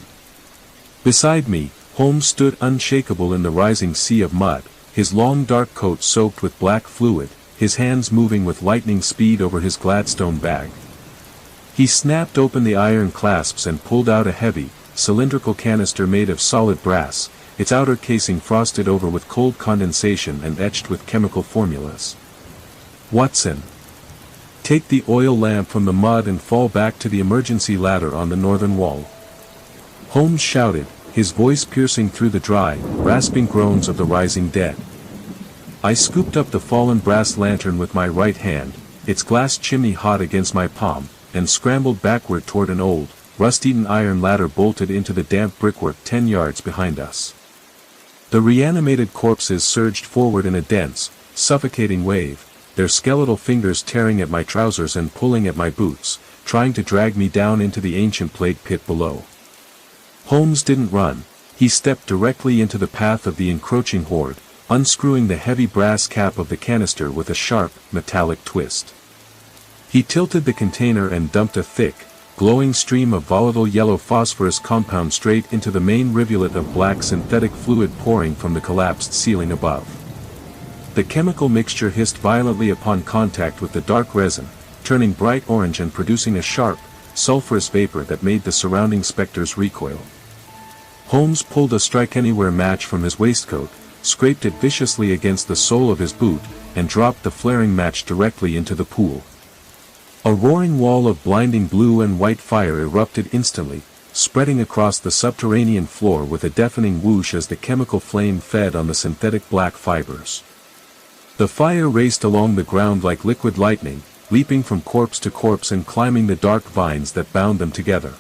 Beside me, Holmes stood unshakable in the rising sea of mud, his long dark coat soaked with black fluid, his hands moving with lightning speed over his Gladstone bag. He snapped open the iron clasps and pulled out a heavy, cylindrical canister made of solid brass, its outer casing frosted over with cold condensation and etched with chemical formulas. "Watson, take the oil lamp from the mud and fall back to the emergency ladder on the northern wall," Holmes shouted, his voice piercing through the dry, rasping groans of the rising dead. I scooped up the fallen brass lantern with my right hand, its glass chimney hot against my palm, and scrambled backward toward an old, rust-eaten iron ladder bolted into the damp brickwork 10 yards behind us. The reanimated corpses surged forward in a dense, suffocating wave, their skeletal fingers tearing at my trousers and pulling at my boots, trying to drag me down into the ancient plague pit below. Holmes didn't run, he stepped directly into the path of the encroaching horde, unscrewing the heavy brass cap of the canister with a sharp, metallic twist. He tilted the container and dumped a thick, glowing stream of volatile yellow phosphorus compound straight into the main rivulet of black synthetic fluid pouring from the collapsed ceiling above. The chemical mixture hissed violently upon contact with the dark resin, turning bright orange and producing a sharp, sulfurous vapor that made the surrounding specters recoil. Holmes pulled a strike-anywhere match from his waistcoat, scraped it viciously against the sole of his boot, and dropped the flaring match directly into the pool. A roaring wall of blinding blue and white fire erupted instantly, spreading across the subterranean floor with a deafening whoosh as the chemical flame fed on the synthetic black fibers. The fire raced along the ground like liquid lightning, leaping from corpse to corpse and climbing the dark vines that bound them together.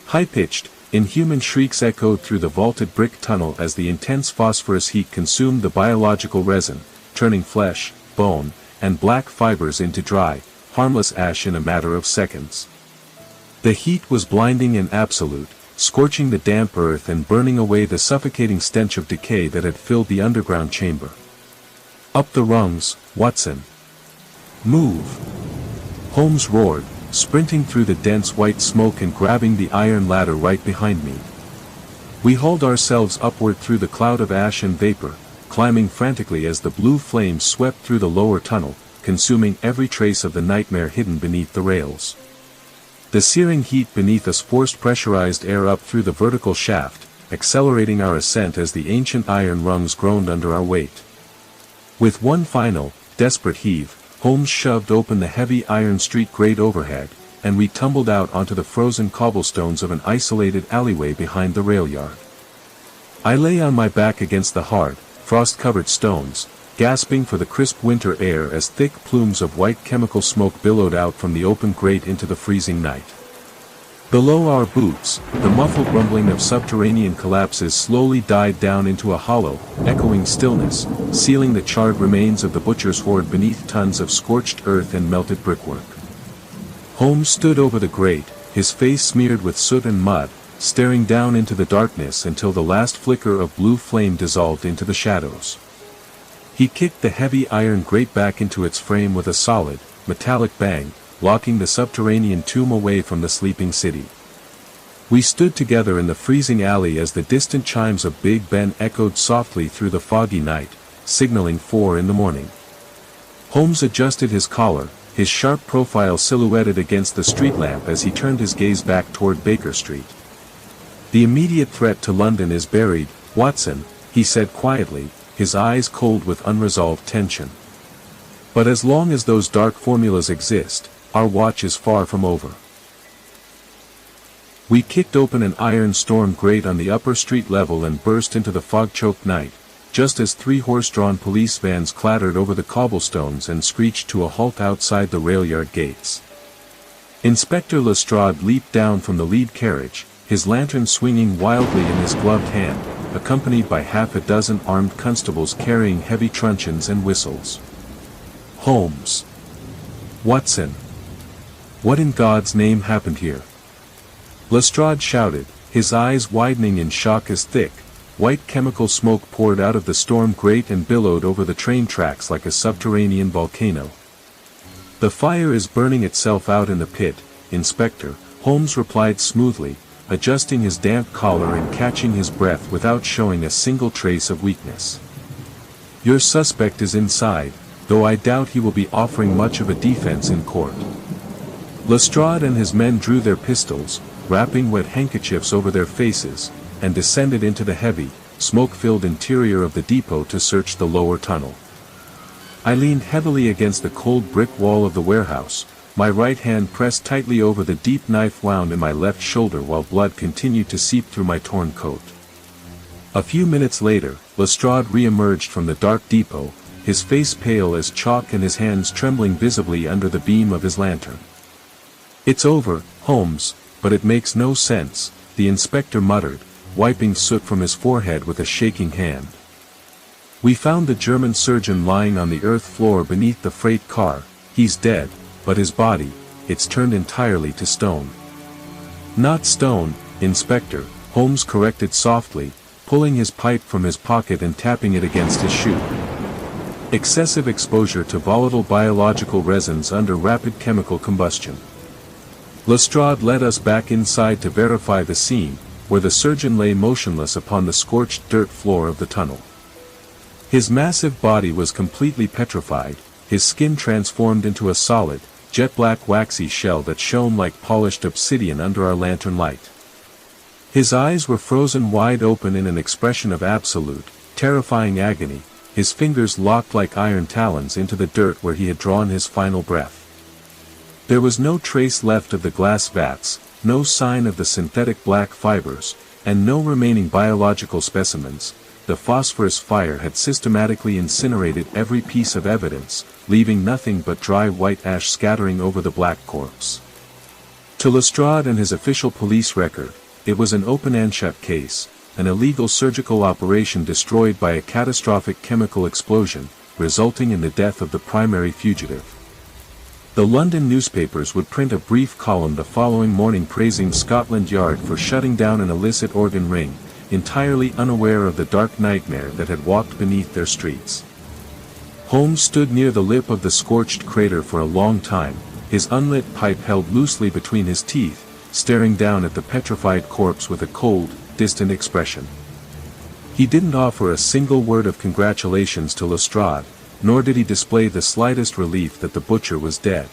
High-pitched, inhuman shrieks echoed through the vaulted brick tunnel as the intense phosphorus heat consumed the biological resin, turning flesh, bone, and black fibers into dry, harmless ash in a matter of seconds. The heat was blinding and absolute, scorching the damp earth and burning away the suffocating stench of decay that had filled the underground chamber. "Up the rungs, Watson. Move!" Holmes roared, sprinting through the dense white smoke and grabbing the iron ladder right behind me. We hauled ourselves upward through the cloud of ash and vapor, climbing frantically as the blue flames swept through the lower tunnel, consuming every trace of the nightmare hidden beneath the rails. The searing heat beneath us forced pressurized air up through the vertical shaft, accelerating our ascent as the ancient iron rungs groaned under our weight. With one final, desperate heave, Holmes shoved open the heavy iron street grate overhead, and we tumbled out onto the frozen cobblestones of an isolated alleyway behind the rail yard. I lay on my back against the hard, frost-covered stones, gasping for the crisp winter air as thick plumes of white chemical smoke billowed out from the open grate into the freezing night. Below our boots, the muffled rumbling of subterranean collapses slowly died down into a hollow, echoing stillness, sealing the charred remains of the butcher's horde beneath tons of scorched earth and melted brickwork. Holmes stood over the grate, his face smeared with soot and mud, staring down into the darkness until the last flicker of blue flame dissolved into the shadows. He kicked the heavy iron grate back into its frame with a solid, metallic bang, locking the subterranean tomb away from the sleeping city. We stood together in the freezing alley as the distant chimes of Big Ben echoed softly through the foggy night, signaling 4 in the morning. Holmes adjusted his collar, his sharp profile silhouetted against the street lamp as he turned his gaze back toward Baker Street. "The immediate threat to London is buried, Watson," he said quietly, his eyes cold with unresolved tension. "But as long as those dark formulas exist, our watch is far from over." We kicked open an iron storm grate on the upper street level and burst into the fog-choked night, just as 3 horse-drawn police vans clattered over the cobblestones and screeched to a halt outside the railyard gates. Inspector Lestrade leaped down from the lead carriage, his lantern swinging wildly in his gloved hand, accompanied by half a dozen armed constables carrying heavy truncheons and whistles. "Holmes! Watson! What in God's name happened here?" Lestrade shouted, his eyes widening in shock as thick, white chemical smoke poured out of the storm grate and billowed over the train tracks like a subterranean volcano. "The fire is burning itself out in the pit, Inspector," Holmes replied smoothly, adjusting his damp collar and catching his breath without showing a single trace of weakness. "Your suspect is inside, though I doubt he will be offering much of a defense in court." Lestrade and his men drew their pistols, wrapping wet handkerchiefs over their faces, and descended into the heavy, smoke-filled interior of the depot to search the lower tunnel. I leaned heavily against the cold brick wall of the warehouse, my right hand pressed tightly over the deep knife wound in my left shoulder while blood continued to seep through my torn coat. A few minutes later, Lestrade re-emerged from the dark depot, his face pale as chalk and his hands trembling visibly under the beam of his lantern. "It's over, Holmes, but it makes no sense," the inspector muttered, wiping soot from his forehead with a shaking hand. "We found the German surgeon lying on the earth floor beneath the freight car. He's dead, but his body, it's turned entirely to stone." "Not stone, Inspector," Holmes corrected softly, pulling his pipe from his pocket and tapping it against his shoe. "Excessive exposure to volatile biological resins under rapid chemical combustion." Lestrade led us back inside to verify the scene, where the surgeon lay motionless upon the scorched dirt floor of the tunnel. His massive body was completely petrified, his skin transformed into a solid, jet-black waxy shell that shone like polished obsidian under our lantern light. His eyes were frozen wide open in an expression of absolute, terrifying agony, his fingers locked like iron talons into the dirt where he had drawn his final breath. There was no trace left of the glass vats, no sign of the synthetic black fibers, and no remaining biological specimens. The phosphorus fire had systematically incinerated every piece of evidence, leaving nothing but dry white ash scattering over the black corpse. To Lestrade and his official police record, it was an open and shut case, an illegal surgical operation destroyed by a catastrophic chemical explosion, resulting in the death of the primary fugitive. The London newspapers would print a brief column the following morning praising Scotland Yard for shutting down an illicit organ ring, entirely unaware of the dark nightmare that had walked beneath their streets. Holmes stood near the lip of the scorched crater for a long time, his unlit pipe held loosely between his teeth, staring down at the petrified corpse with a cold, distant expression. He didn't offer a single word of congratulations to Lestrade, nor did he display the slightest relief that the butcher was dead.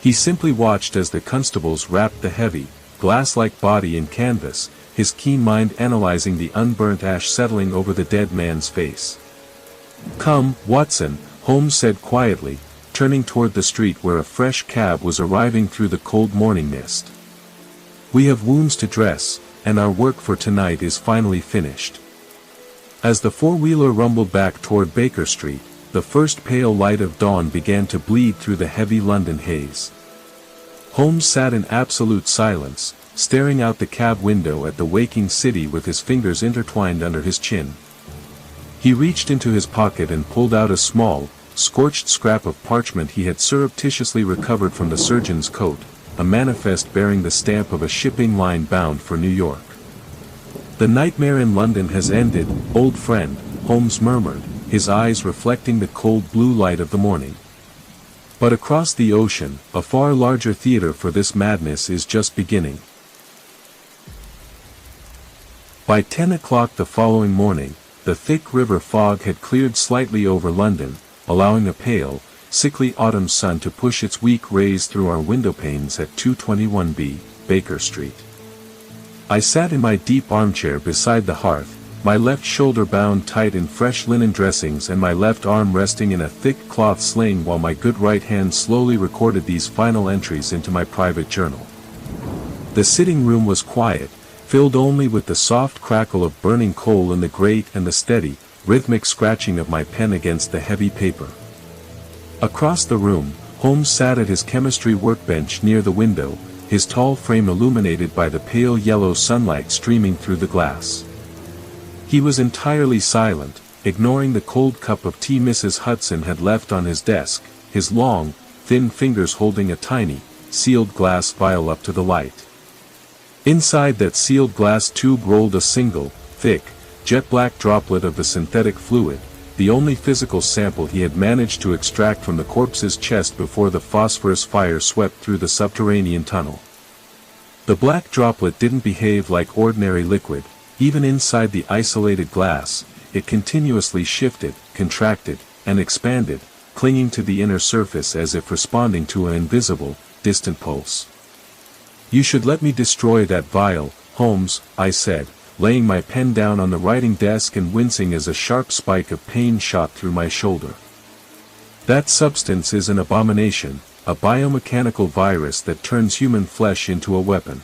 He simply watched as the constables wrapped the heavy, glass-like body in canvas, his keen mind analyzing the unburnt ash settling over the dead man's face. "Come, Watson," Holmes said quietly, turning toward the street where a fresh cab was arriving through the cold morning mist. "We have wounds to dress, and our work for tonight is finally finished." As the four-wheeler rumbled back toward Baker Street, the first pale light of dawn began to bleed through the heavy London haze. Holmes sat in absolute silence, staring out the cab window at the waking city with his fingers intertwined under his chin. He reached into his pocket and pulled out a small, scorched scrap of parchment he had surreptitiously recovered from the surgeon's coat, a manifest bearing the stamp of a shipping line bound for New York. "The nightmare in London has ended, old friend," Holmes murmured, his eyes reflecting the cold blue light of the morning. "But across the ocean, a far larger theater for this madness is just beginning." By 10 o'clock the following morning, the thick river fog had cleared slightly over London, allowing a pale, sickly autumn sun to push its weak rays through our windowpanes at 221B, Baker Street. I sat in my deep armchair beside the hearth, my left shoulder bound tight in fresh linen dressings and my left arm resting in a thick cloth sling while my good right hand slowly recorded these final entries into my private journal. The sitting room was quiet, filled only with the soft crackle of burning coal in the grate and the steady, rhythmic scratching of my pen against the heavy paper. Across the room, Holmes sat at his chemistry workbench near the window, his tall frame illuminated by the pale yellow sunlight streaming through the glass. He was entirely silent, ignoring the cold cup of tea Mrs. Hudson had left on his desk, his long, thin fingers holding a tiny, sealed glass vial up to the light. Inside that sealed glass tube rolled a single, thick, jet-black droplet of the synthetic fluid, the only physical sample he had managed to extract from the corpse's chest before the phosphorus fire swept through the subterranean tunnel. The black droplet didn't behave like ordinary liquid. Even inside the isolated glass, it continuously shifted, contracted, and expanded, clinging to the inner surface as if responding to an invisible, distant pulse. "You should let me destroy that vial, Holmes," I said, laying my pen down on the writing desk and wincing as a sharp spike of pain shot through my shoulder. "That substance is an abomination, a biomechanical virus that turns human flesh into a weapon.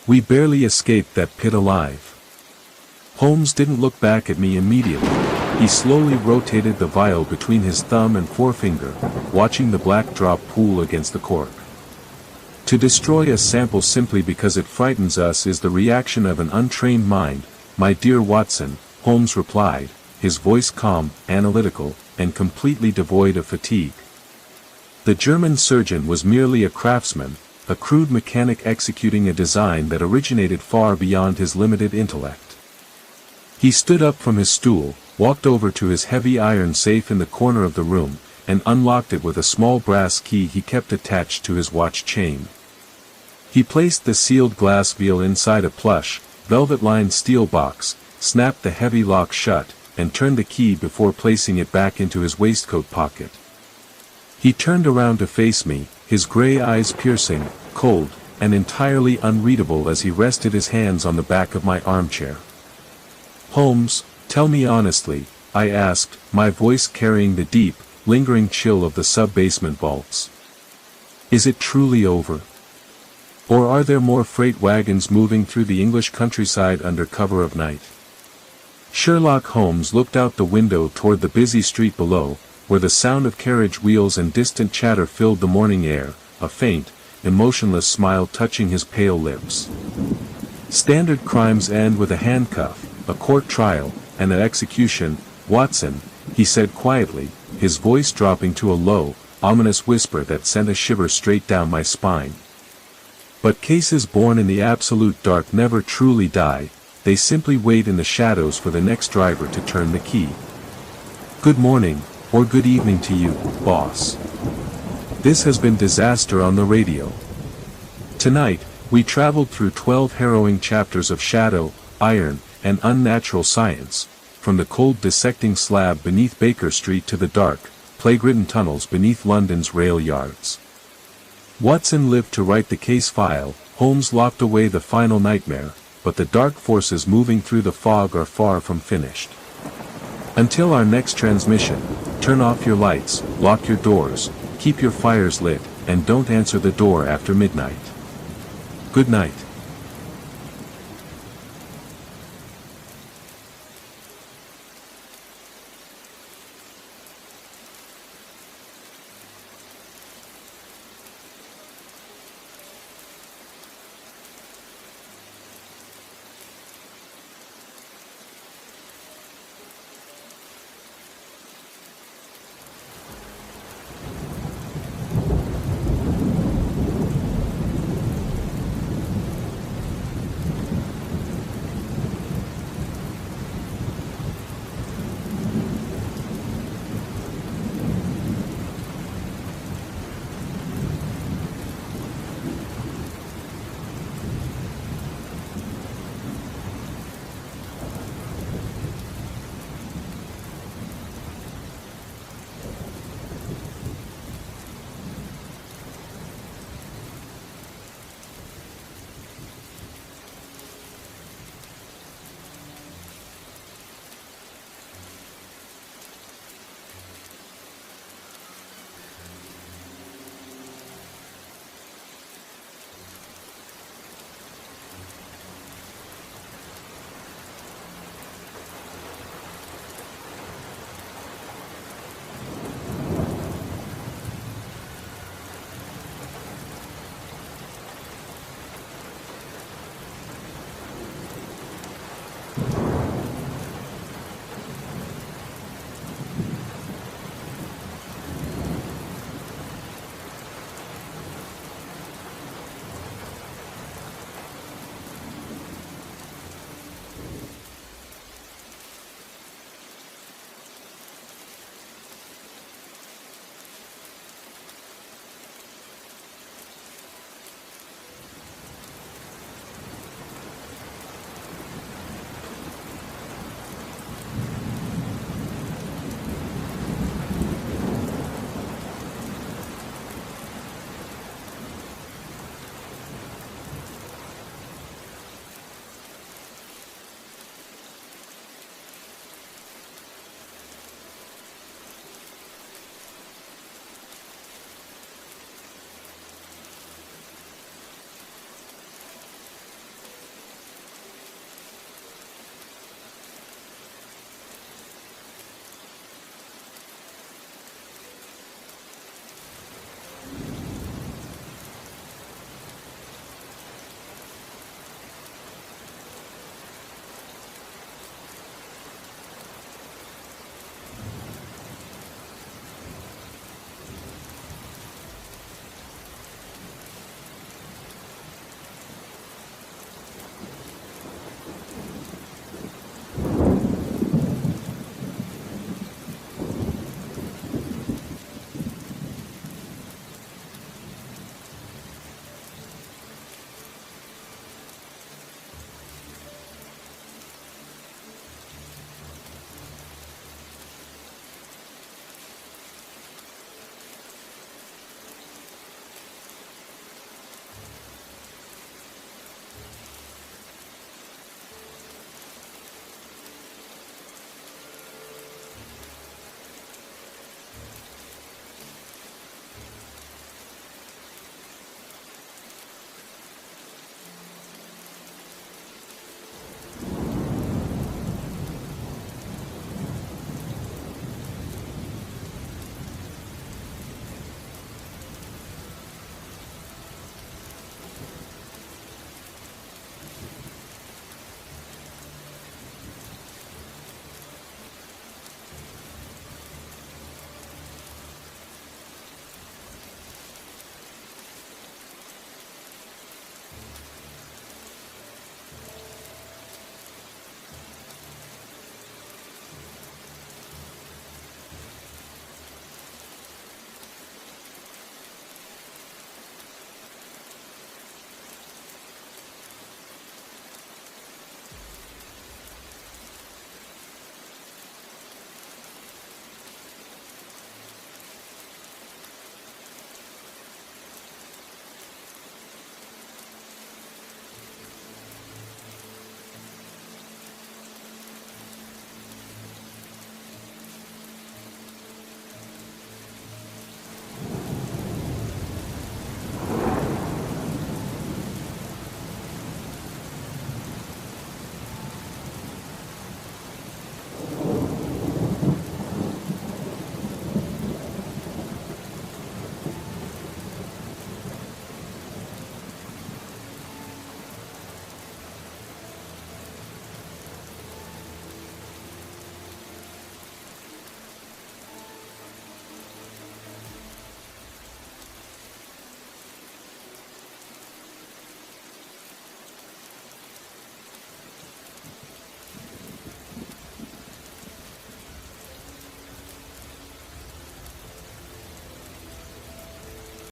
We barely escaped that pit alive." Holmes didn't look back at me immediately. He slowly rotated the vial between his thumb and forefinger, watching the black drop pool against the cork. "To destroy a sample simply because it frightens us is the reaction of an untrained mind, my dear Watson," Holmes replied, his voice calm, analytical, and completely devoid of fatigue. "The German surgeon was merely a craftsman, a crude mechanic executing a design that originated far beyond his limited intellect." He stood up from his stool, walked over to his heavy iron safe in the corner of the room, and unlocked it with a small brass key he kept attached to his watch chain. He placed the sealed glass vial inside a plush, velvet-lined steel box, snapped the heavy lock shut, and turned the key before placing it back into his waistcoat pocket. He turned around to face me, his gray eyes piercing, cold, and entirely unreadable as he rested his hands on the back of my armchair. "Holmes, tell me honestly," I asked, my voice carrying the deep, lingering chill of the sub-basement vaults. "Is it truly over? Or are there more freight wagons moving through the English countryside under cover of night?" Sherlock Holmes looked out the window toward the busy street below, where the sound of carriage wheels and distant chatter filled the morning air, a faint, emotionless smile touching his pale lips. "Standard crimes end with a handcuff, a court trial, and an execution, Watson," he said quietly, his voice dropping to a low, ominous whisper that sent a shiver straight down my spine. "But cases born in the absolute dark never truly die, they simply wait in the shadows for the next driver to turn the key. Good morning, or good evening to you, boss. This has been Disaster on the Radio. Tonight, we traveled through 12 harrowing chapters of shadow, iron, and unnatural science, from the cold dissecting slab beneath Baker Street to the dark, plague-ridden tunnels beneath London's rail yards. Watson lived to write the case file, Holmes locked away the final nightmare, but the dark forces moving through the fog are far from finished. Until our next transmission, turn off your lights, lock your doors, keep your fires lit, and don't answer the door after midnight. Good night.